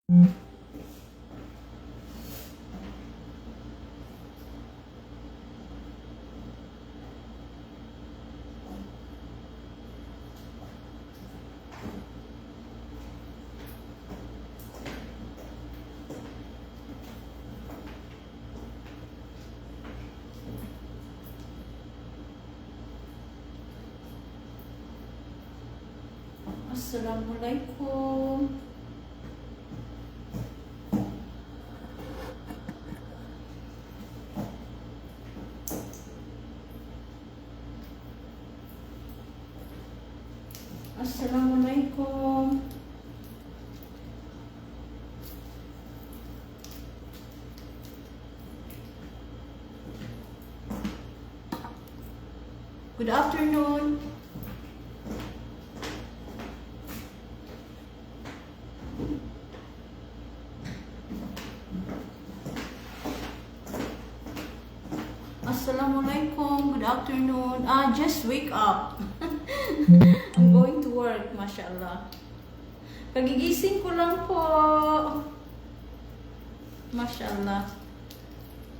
Assalamualaikum. Assalamualaikum. Good afternoon. Assalamualaikum. Good afternoon. Just wake up. I'm going to work, mashallah. Kagigising ko lang po. Mashallah.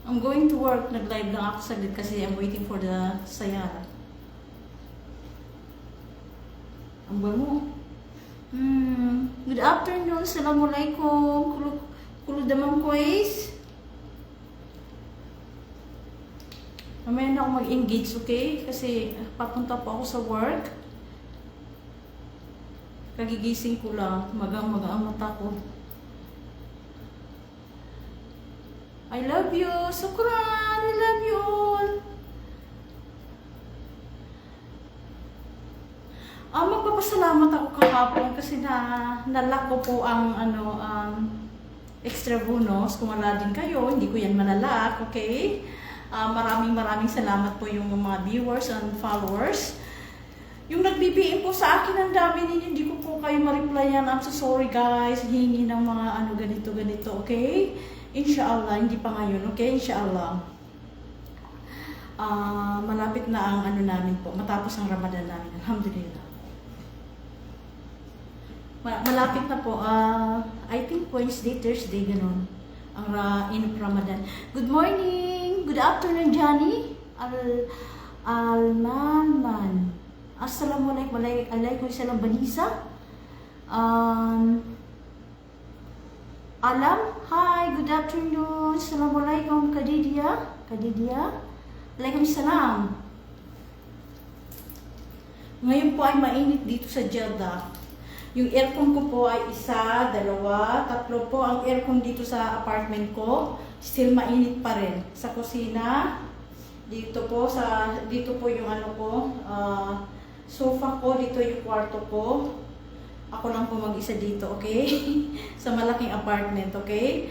I'm going to work. Nag-live lang ako saglit kasi I'm waiting for the sayara. Ang bango. Good afternoon. Assalamualaikum. Kulo damang kois. Mamaya na ako mag-engage, okay? Kasi papunta po ako sa work. Kagigising ko lang. Magang-magang mata ko. I love you. Sukran. I love you all. Magpapasalamat ako kahapon kasi nalak ko po ang extra bonus. Kung wala din kayo, hindi ko yan malalak, okay? Maraming salamat po yung mga viewers and followers. Yung nag-BBM po sa akin, ang dami ninyo, hindi ko po kayo ma-replyan. I'm so sorry guys, hingi ng mga ganito, okay? Inshallah, hindi pa ngayon, okay? Inshallah. Malapit na ang namin po, matapos ang Ramadan namin, alhamdulillah. Malapit na po, I think Wednesday, Thursday, ganun. Ang in Ramadan. Good morning! Good afternoon, Johnny. Almanman. Assalamualaikum. Waalaikumsalam Banisa. Alam. Hi, good afternoon. Assalamualaikum Kadidia. Waalaikumsalam. Ngayon po ay mainit dito sa Jeddah. Yung aircon ko po ay 1, 2, 3 po ang aircon dito sa apartment ko. Still mainit pa rin. Sa kusina, dito po yung sofa ko, dito yung kwarto ko. Ako lang po mag-isa dito, okay? Sa malaking apartment, okay?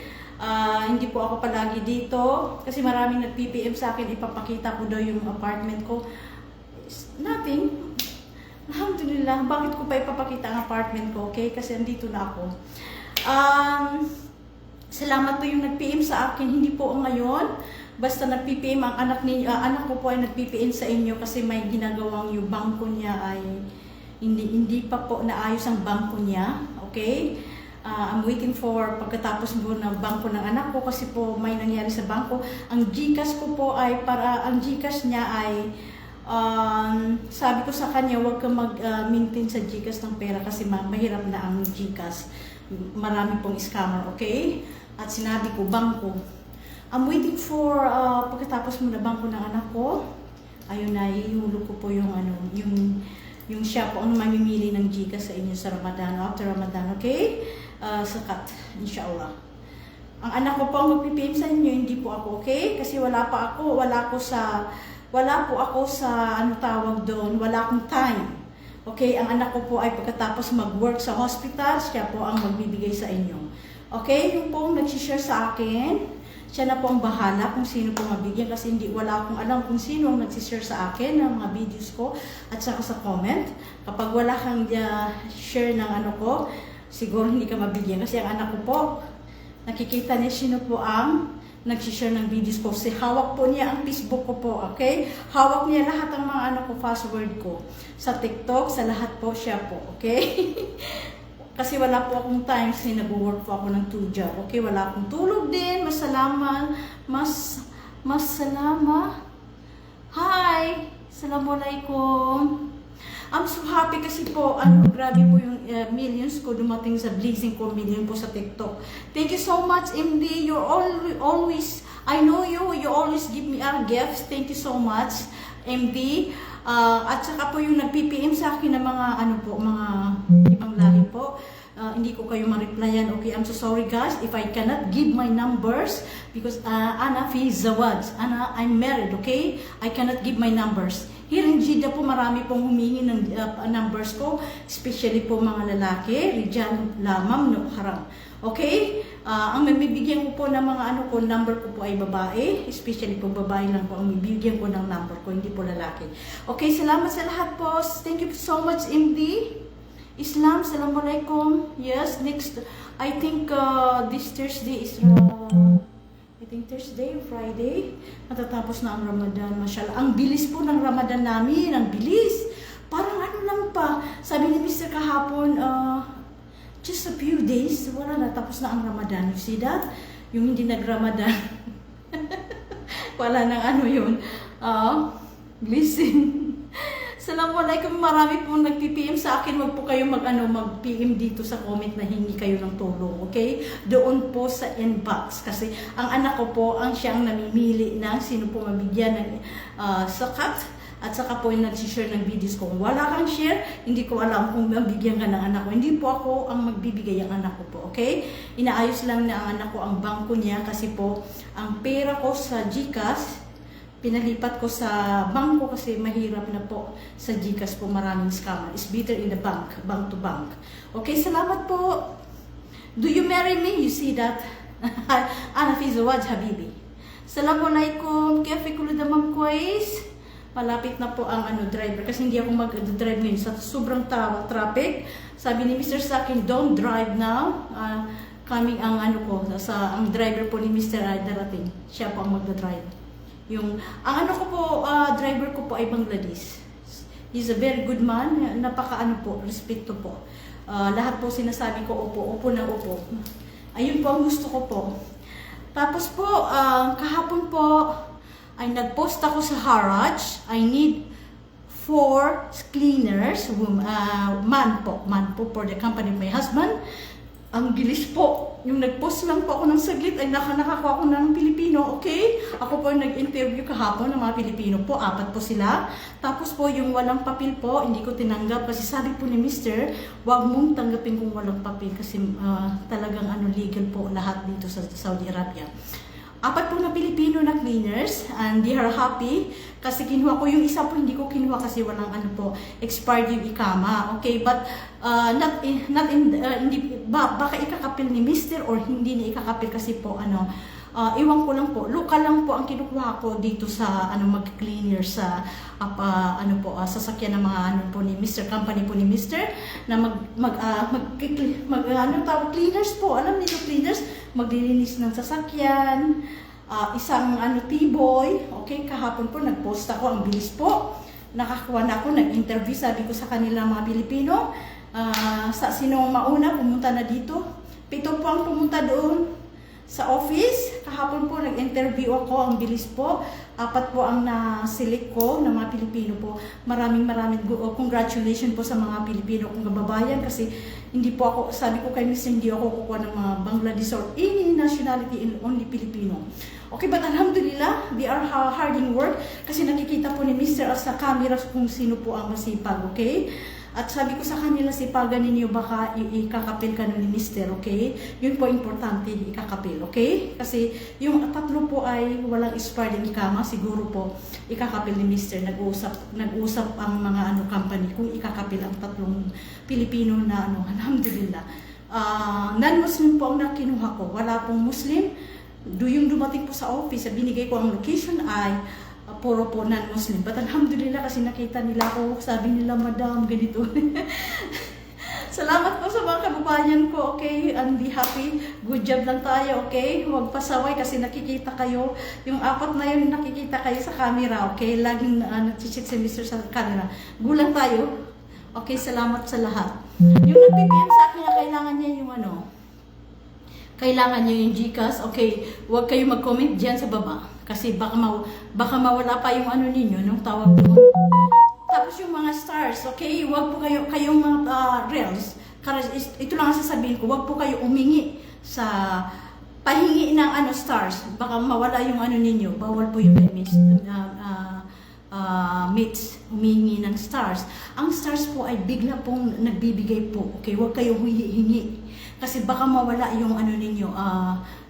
Hindi po ako palagi dito kasi maraming nag-PPM sa akin, ipapakita ko daw yung apartment ko. Nothing. Alhamdulillah, bakit ko pa ipapakita ang apartment ko, okay? Kasi andito na ako. Salamat po yung nag-PM sa akin, hindi po ngayon. Basta nag-PPM ang anak ko po ay nag-PPM sa inyo kasi may ginagawang yung bangko niya ay hindi pa po naayos ang bangko niya, okay? I'm waiting for pagkatapos po ng bangko ng anak ko kasi po may nangyari sa bangko. Ang GCash ko po ay ang GCash niya ay sabi ko sa kanya, huwag kang mag-maintain sa GCash ng pera kasi mahirap na ang GCash. Marami pong scammer, okay? At sinabi ko, bangko. I'm waiting for pagkatapos mo na bangko ng anak ko. Ayun na, ihulog ko po yung siya po ang mamimili ng GCash sa inyo sa Ramadan, after Ramadan, okay? Sakat, inshallah. Ang anak ko po ang mag-PPM sa inyo, hindi po ako, okay? Kasi wala po ako sa wala akong time. Okay, ang anak ko po ay pagkatapos mag-work sa hospital, siya po ang magbibigay sa inyo. Okay, yung po nag-share sa akin, siya na po ang bahala kung sino po mabigyan kasi wala akong alam kung sino ang nag-share sa akin ng mga videos ko at saka sa comment. Kapag wala kang share ng ko, siguro hindi ka mabigyan kasi ang anak ko po, nakikita niya sino po ang nag-share ng videos ko. Kasi hawak po niya ang Facebook ko po, okay? Hawak niya lahat ng mga password ko. Sa TikTok, sa lahat po siya po, okay? Kasi wala po akong time kasi nag-work po ako ng 2 job. Okay, wala akong tulog din. Masalamat. Masalama. Hi! Assalamualaikum. I'm so happy kasi po, grabe po yung millions ko dumating sa blazing ko million po sa TikTok. Thank you so much, MD. You're always, I know you always give me gifts. Thank you so much, MD. At saka po yung nag-PPM sa akin ng mga mga ibang lahi po. Hindi ko kayo ma-replyan. Okay, I'm so sorry guys if I cannot give my numbers because Ana fi zawaj. Ana, I'm married, okay? I cannot give my numbers. Here in Jeddah po marami pong humingi ng numbers ko, especially po mga lalaki, rijal lamam no haram. Okay? Ang mabibigyan ko po ng mga number ko po ay babae, especially po babae lang po ang mabibigyan ko ng number ko, hindi po lalaki. Okay, salamat sa lahat po. Thank you so much, MD. Islam, Assalamualaikum. Yes, next, I think this Thursday is, I think Thursday or Friday, matatapos na ang Ramadan, mashallah. Ang bilis po ng Ramadan namin, ang bilis. Parang lang pa. Sabi ni Mr. kahapon, just a few days, wala na, tapos na ang Ramadan. You see that? Yung hindi nag-Ramadan. Wala nang yun. Blessing. Assalamualaikum, marami pong nag-PPM sa akin. Wag po kayo mag-PM dito sa comment na hingi kayo ng tulong, okay? Doon po sa inbox. Kasi ang anak ko po, siyang namimili ng sino po mabigyan ng sakat. At saka po yung nag-share ng videos ko. Kung wala kang share, hindi ko alam kung mabigyan ka ng anak ko. Hindi po ako ang magbibigay ang anak ko po, okay? Inaayos lang na ang anak ko ang bangko niya kasi po ang pera ko sa GCash, pinalipat ko sa bangko kasi mahirap na po sa GCash po, maraming scammer. It's better in the bank to bank. Okay, salamat po. Do you marry me? You see that? Ana fi zawaj habibi. Assalamualaikum. Kaya kulud naman kois. Malapit na po ang driver kasi hindi ako mag-drive ngayon sa sobrang traffic. Sabi ni Mr. sa akin, don't drive now. Coming ang ang driver po ni Mr. ay darating. Siya po ang magda-drive. Ang ko po, driver ko po ay Bangladesh. He's a very good man. Napaka po, respeto po. Lahat po sinasabi ko, upo na upo. Ayun po ang gusto ko po. Tapos po, kahapon po, ay nag-post ako sa Haraj. I need 4 cleaners, man po for the company of my husband. Ang bilis po. Yung nag-post lang po ako ng saglit ay nakakuha ko ng Pilipino, okay? Ako po nag-interview kahapon ng mga Pilipino po, 4 po sila. Tapos po yung walang papel po, hindi ko tinanggap kasi sabi po ni Mr., wag mong tanggapin kung walang papel kasi talagang legal po lahat dito sa Saudi Arabia. 4 po na Pilipino na cleaners and they are happy kasi kinuha ko yung isa po, hindi ko kinuha kasi walang expired yung ikama, okay? But baka ikakapil ni Mr. or hindi na ikakapil kasi po iwan ko lang po, local lang po ang kinukuha ko dito sa mag-cleaner sa sasakyan ng mga po ni Mr. company po ni Mr. na cleaners po, alam niyo cleaners, maglilinis ng sasakyan, isang T-boy, okay, kahapon po nag-post ako, ang bilis po, nakakuha na ako, nag-interview, sabi ko sa kanila mga Pilipino, sa sinong mauna, pumunta na dito, 7 po ang pumunta doon sa office. Kahapon po nag-interview ako, ang bilis po. 4 po ang na-select ko ng mga Pilipino po. Maraming congratulations po sa mga Pilipino kong kababayan kasi hindi po ako, sabi ko kay Mr. hindi ako kukuha ng mga Bangladesh or any nationality in only Filipino. Okay, but alhamdulillah, they are harding work kasi nakikita po ni Mr. sa camera kung sino po ang masipag, okay? At sabi ko sa kanila, sipagan ninyo baka ikakapil ka ni Mr. Okay? Yun po importante, ikakapil, okay? Kasi yung 3 po ay walang expired ng ikama, siguro po ikakapil ni Mr. Nag-usap ang mga company kung ikakapil ang 3 Pilipino na alhamdulillah. Non-Muslim po ang nakinuha ko, wala pong Muslim. Yung dumating po sa office, binigay ko ang location ay puro po non-Muslim. But alhamdulillah kasi nakita nila ako, sabi nila, madam, ganito. Salamat po sa mga kababayan ko, okay? And be happy. Good job lang tayo, okay? Huwag pasaway kasi nakikita kayo. Yung 4 na yun, nakikita kayo sa camera, okay? Laging nag-cheat si Mr. sa camera. Gulang tayo. Okay, salamat sa lahat. Yung nag-PM sa akin na kailangan niya yung ano, kailangan niya yung GCash, okay, huwag kayo mag-comment dyan sa baba. Kasi baka mawala pa yung ano ninyo, nung tawag doon. Tapos yung mga stars, okay, huwag po kayong mga reels. Ito lang ang sasabihin ko, huwag po kayo umingi sa pahingi ng ano stars. Baka mawala yung ano ninyo, bawal po yung mates, humingi ng stars. Ang stars po ay bigla pong nagbibigay po. Okay, huwag kayong hingi. Kasi baka mawala yung ano ninyo,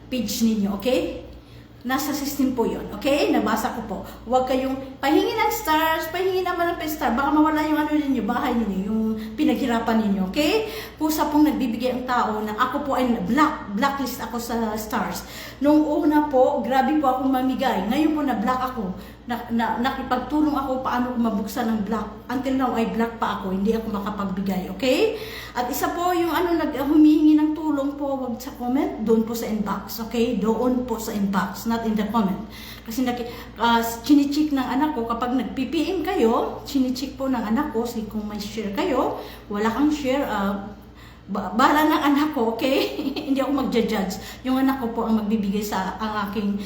page ninyo, okay? Nasa system po yun, okay? Nabasa ko po. Huwag kayong pahingi ng stars, pahingi naman ng star. Baka mawala yung ano ninyo, bahay ninyo, yung pinaghirapan ninyo, okay? Kusa pong nagbibigay ang tao na ako po ay blacklist ako sa stars. Nung una po, grabe po akong mamigay. Ngayon po na-black ako. Nakipagtulong ako paano ko mabuksan ng black. Until now ay black pa ako, hindi ako makapagbigay, okay? At isa po yung ano humihingi ng tulong po, wag sa comment, doon po sa inbox, okay? Doon po sa inbox, not in the comment. Kasi chinichik ng anak ko kapag nag-PPM kayo, chinichik po ng anak ko kung may share kayo, wala kang share, bahala ng anak ko, okay? Hindi ako magja-judge. Yung anak ko po ang magbibigay sa ang aking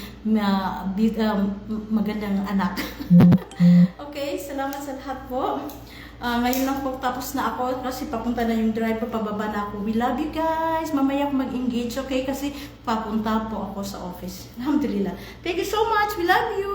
magandang anak. Okay, salamat sa lahat po. Ngayon lang po tapos na ako kasi papunta na yung driver, pababa na ako. We love you guys. Mamaya ako mag-engage, okay? Kasi papunta po ako sa office. Alhamdulillah. Thank you so much. We love you.